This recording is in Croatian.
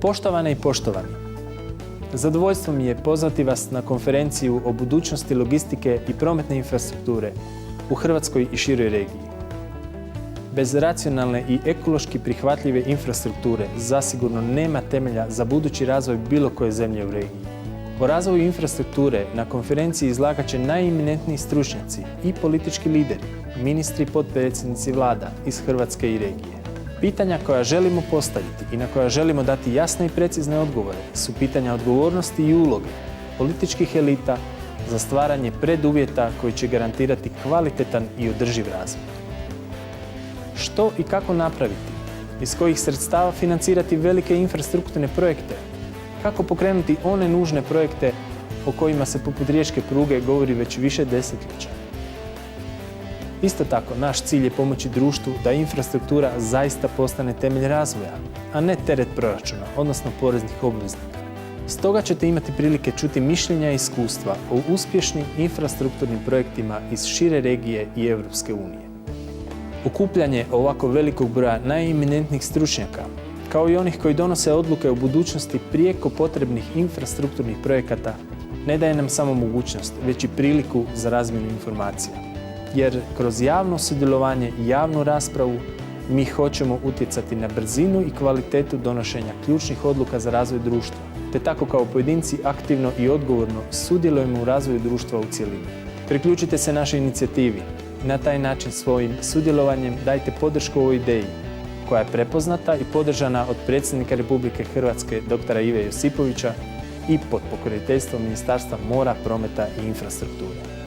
Poštovane i poštovani, zadovoljstvo mi je pozvati vas na konferenciju o budućnosti logistike i prometne infrastrukture u Hrvatskoj i široj regiji. Bez racionalne i ekološki prihvatljive infrastrukture zasigurno nema temelja za budući razvoj bilo koje zemlje u regiji. O razvoju infrastrukture na konferenciji izlagat će najeminentniji stručnjaci i politički lideri, ministri i potpredsjednici vlada iz Hrvatske i regije. Pitanja koja želimo postaviti i na koja želimo dati jasne i precizne odgovore su pitanja odgovornosti i uloge političkih elita za stvaranje preduvjeta koji će garantirati kvalitetan i održiv razvoj. Što i kako napraviti? Iz kojih sredstava financirati velike infrastrukturne projekte? Kako pokrenuti one nužne projekte o kojima se poput riječke pruge govori već više desetljeća? Isto tako, naš cilj je pomoći društvu da infrastruktura zaista postane temelj razvoja, a ne teret proračuna, odnosno poreznih obveznika. Stoga ćete imati prilike čuti mišljenja i iskustva o uspješnim infrastrukturnim projektima iz šire regije i Europske unije. Okupljanje ovako velikog broja najeminentnijih stručnjaka, kao i onih koji donose odluke o budućnosti prijeko potrebnih infrastrukturnih projekata, ne daje nam samo mogućnost, već i priliku za razmjenu informacija. Jer kroz javno sudjelovanje i javnu raspravu mi hoćemo utjecati na brzinu i kvalitetu donošenja ključnih odluka za razvoj društva, te tako kao pojedinci aktivno i odgovorno sudjelujemo u razvoju društva u cjelini. Priključite se našoj inicijativi. Na taj način svojim sudjelovanjem dajte podršku ovoj ideji, koja je prepoznata i podržana od predsjednika Republike Hrvatske dr. Ive Josipovića i pod pokroviteljstvom Ministarstva mora, prometa i infrastrukture.